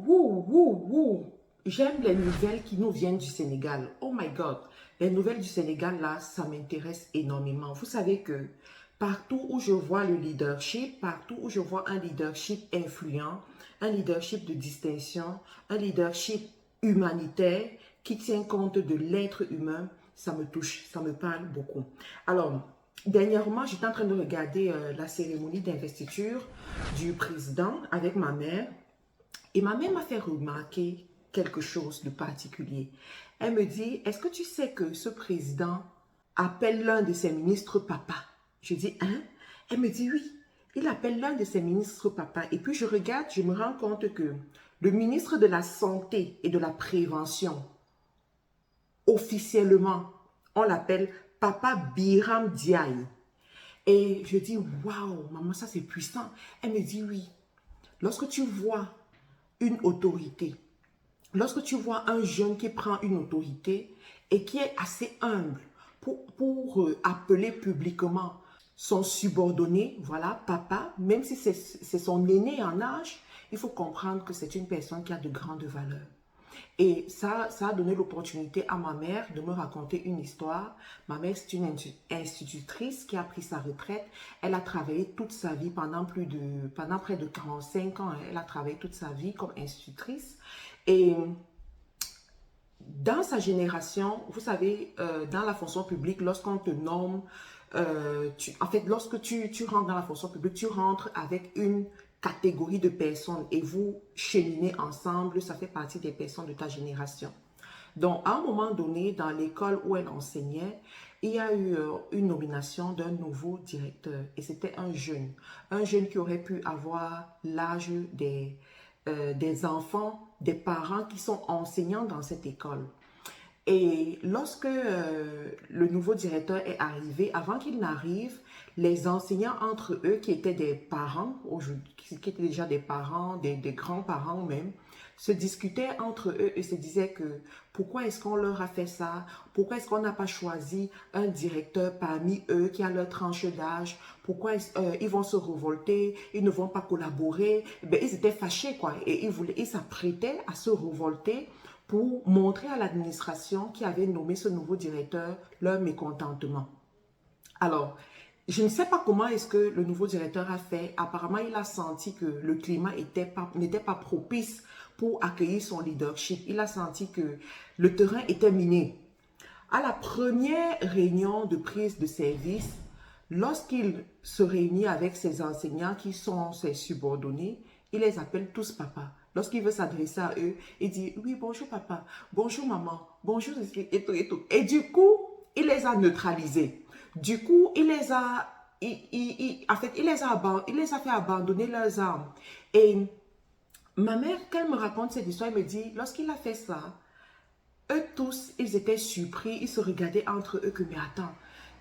Wouh. J'aime les nouvelles qui nous viennent du Sénégal. Oh my God. Les nouvelles du Sénégal, là, ça m'intéresse énormément. Vous savez que partout où je vois le leadership, partout où je vois un leadership influent, un leadership de distinction, un leadership humanitaire qui tient compte de l'être humain, ça me touche, ça me parle beaucoup. Alors, dernièrement, j'étais en train de regarder la cérémonie d'investiture du président avec ma mère. Et ma mère m'a fait remarquer quelque chose de particulier. Elle me dit, est-ce que tu sais que ce président appelle l'un de ses ministres papa? Je dis, hein? Elle me dit, oui, il appelle l'un de ses ministres papa. Et puis je regarde, je me rends compte que le ministre de la Santé et de la Prévention, officiellement, on l'appelle Papa Biram Diaye. Et je dis, waouh, maman, ça c'est puissant. Elle me dit, oui, lorsque tu vois une autorité, lorsque tu vois un jeune qui prend une autorité et qui est assez humble pour appeler publiquement son subordonné, voilà, papa, même si c'est son aîné en âge, il faut comprendre que c'est une personne qui a de grandes valeurs. Et ça a donné l'opportunité à ma mère de me raconter une histoire. Ma mère, c'est une institutrice qui a pris sa retraite. Elle a travaillé toute sa vie pendant près de 45 ans. Elle a travaillé toute sa vie comme institutrice. Et dans sa génération, vous savez, dans la fonction publique, lorsqu'on te nomme, lorsque tu rentres dans la fonction publique, tu rentres avec une catégorie de personnes et vous cheminez ensemble, ça fait partie des personnes de ta génération. Donc, à un moment donné, dans l'école où elle enseignait, il y a eu une nomination d'un nouveau directeur et c'était un jeune qui aurait pu avoir l'âge des enfants, des parents qui sont enseignants dans cette école. Et lorsque le nouveau directeur est arrivé, avant qu'il n'arrive, les enseignants entre eux, qui étaient des parents, qui étaient déjà des parents, des grands-parents même, se discutaient entre eux et se disaient que pourquoi est-ce qu'on leur a fait ça? Pourquoi est-ce qu'on n'a pas choisi un directeur parmi eux qui a leur tranche d'âge? Pourquoi ils vont se révolter? Ils ne vont pas collaborer? Ben, ils étaient fâchés, quoi. Et ils s'apprêtaient à se révolter pour montrer à l'administration qui avait nommé ce nouveau directeur leur mécontentement. Alors, je ne sais pas comment est-ce que le nouveau directeur a fait. Apparemment, il a senti que le climat n'était pas propice pour accueillir son leadership. Il a senti que le terrain était miné. À la première réunion de prise de service, lorsqu'il se réunit avec ses enseignants qui sont ses subordonnés, il les appelle tous papa. Lorsqu'il veut s'adresser à eux, il dit « Oui, bonjour papa, bonjour maman, bonjour et tout et tout ». Et du coup, il les a neutralisés. Du coup, il les a fait abandonner leurs armes. Et ma mère, quand elle me raconte cette histoire, elle me dit, lorsqu'il a fait ça, eux tous, ils étaient surpris, ils se regardaient entre eux que, mais attends,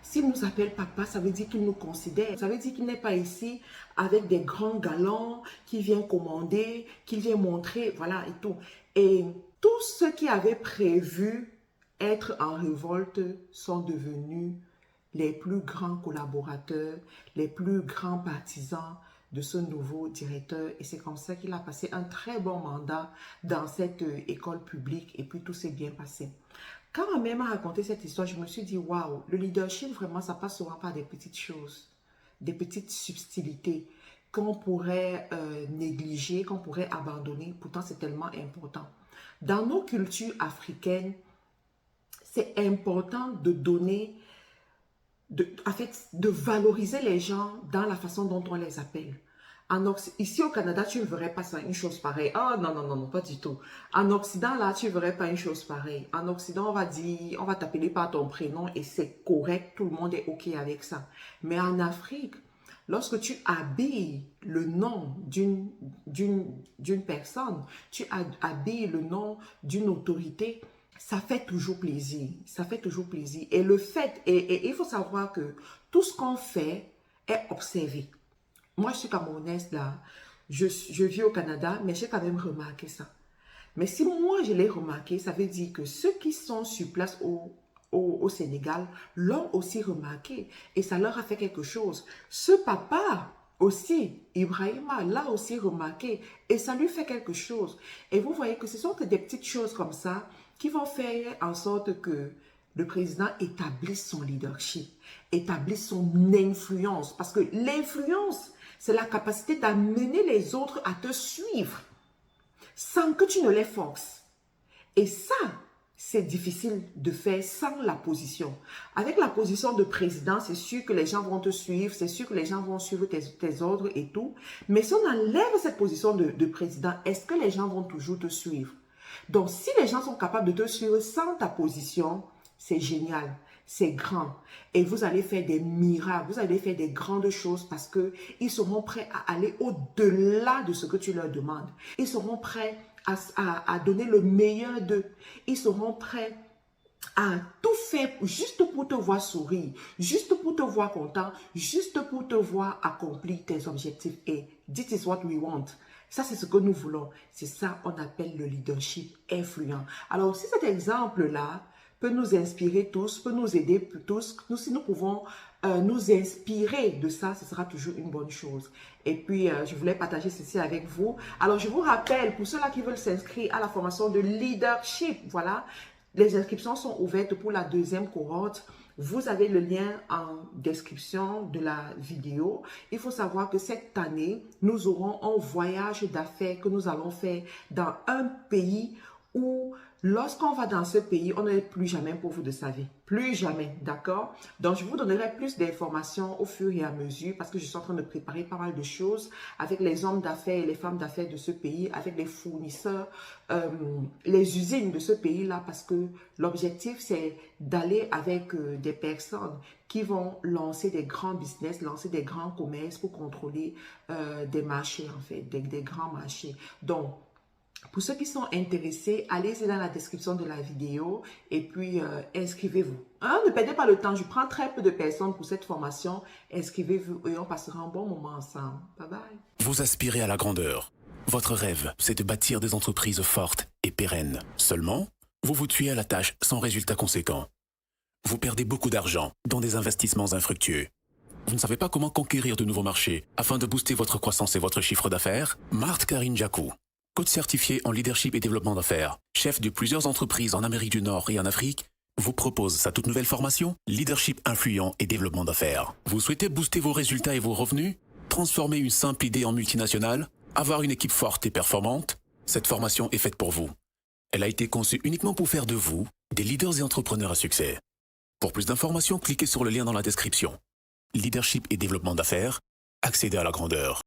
s'il nous appelle papa, ça veut dire qu'il nous considère. Ça veut dire qu'il n'est pas ici avec des grands galons, qui vient commander, qui vient montrer, voilà et tout. Et tous ceux qui avaient prévu être en révolte sont devenus les plus grands collaborateurs, les plus grands partisans de ce nouveau directeur. Et c'est comme ça qu'il a passé un très bon mandat dans cette école publique et puis tout s'est bien passé. Quand ma mère m'a raconté cette histoire, je me suis dit, waouh, le leadership, vraiment, ça passe souvent par des petites choses, des petites subtilités qu'on pourrait négliger, qu'on pourrait abandonner. Pourtant, c'est tellement important. Dans nos cultures africaines, c'est important de donner, de valoriser les gens dans la façon dont on les appelle. Ici au Canada, tu ne verrais pas ça, une chose pareille. Oh non, non, non, non, pas du tout. En Occident, là, tu ne verrais pas une chose pareille. En Occident, on va t'appeler par ton prénom et c'est correct, tout le monde est OK avec ça. Mais en Afrique, lorsque tu habilles le nom d'une personne, tu habilles le nom d'une autorité, ça fait toujours plaisir. Ça fait toujours plaisir. Et il faut savoir que tout ce qu'on fait est observé. Moi, je suis camerounaise là. Je vis au Canada, mais j'ai quand même remarqué ça. Mais si moi, je l'ai remarqué, ça veut dire que ceux qui sont sur place au Sénégal l'ont aussi remarqué. Et ça leur a fait quelque chose. Ce papa aussi, Ibrahima l'a aussi remarqué et ça lui fait quelque chose. Et vous voyez que ce sont que des petites choses comme ça qui vont faire en sorte que le président établisse son leadership, établisse son influence. Parce que l'influence, c'est la capacité d'amener les autres à te suivre sans que tu ne les forces. Et ça, c'est difficile de faire sans la position. Avec la position de président, c'est sûr que les gens vont te suivre, c'est sûr que les gens vont suivre tes ordres et tout. Mais si on enlève cette position de président, est-ce que les gens vont toujours te suivre? Donc, si les gens sont capables de te suivre sans ta position, c'est génial, c'est grand. Et vous allez faire des miracles, vous allez faire des grandes choses parce qu'ils seront prêts à aller au-delà de ce que tu leur demandes. Ils seront prêts à donner le meilleur d'eux. Ils seront prêts à tout faire juste pour te voir sourire, juste pour te voir content, juste pour te voir accomplir tes objectifs. Et this is what we want. Ça, c'est ce que nous voulons. C'est ça qu'on appelle le leadership influent. Alors, si cet exemple-là peut nous inspirer tous, peut nous aider tous, si nous pouvons nous inspirer de ça, ce sera toujours une bonne chose. Et puis, je voulais partager ceci avec vous. Alors, je vous rappelle, pour ceux-là qui veulent s'inscrire à la formation de leadership, voilà, les inscriptions sont ouvertes pour la deuxième cohorte. Vous avez le lien en description de la vidéo. Il faut savoir que cette année, nous aurons un voyage d'affaires que nous allons faire dans un pays où lorsqu'on va dans ce pays, on n'est plus jamais pauvre de sa vie. Plus jamais, d'accord? Donc, je vous donnerai plus d'informations au fur et à mesure parce que je suis en train de préparer pas mal de choses avec les hommes d'affaires et les femmes d'affaires de ce pays, avec les fournisseurs, les usines de ce pays-là parce que l'objectif, c'est d'aller avec des personnes qui vont lancer des grands business, lancer des grands commerces pour contrôler des marchés, en fait, des grands marchés. Donc, pour ceux qui sont intéressés, allez-y dans la description de la vidéo et puis inscrivez-vous. Hein, ne perdez pas le temps, je prends très peu de personnes pour cette formation. Inscrivez-vous et on passera un bon moment ensemble. Bye bye. Vous aspirez à la grandeur. Votre rêve, c'est de bâtir des entreprises fortes et pérennes. Seulement, vous vous tuez à la tâche sans résultat conséquent. Vous perdez beaucoup d'argent dans des investissements infructueux. Vous ne savez pas comment conquérir de nouveaux marchés afin de booster votre croissance et votre chiffre d'affaires? Marthe Karine Jacou, coach certifié en leadership et développement d'affaires, chef de plusieurs entreprises en Amérique du Nord et en Afrique, vous propose sa toute nouvelle formation Leadership influent et développement d'affaires. Vous souhaitez booster vos résultats et vos revenus? Transformer une simple idée en multinationale? Avoir une équipe forte et performante? Cette formation est faite pour vous. Elle a été conçue uniquement pour faire de vous des leaders et entrepreneurs à succès. Pour plus d'informations, cliquez sur le lien dans la description. Leadership et développement d'affaires, accédez à la grandeur.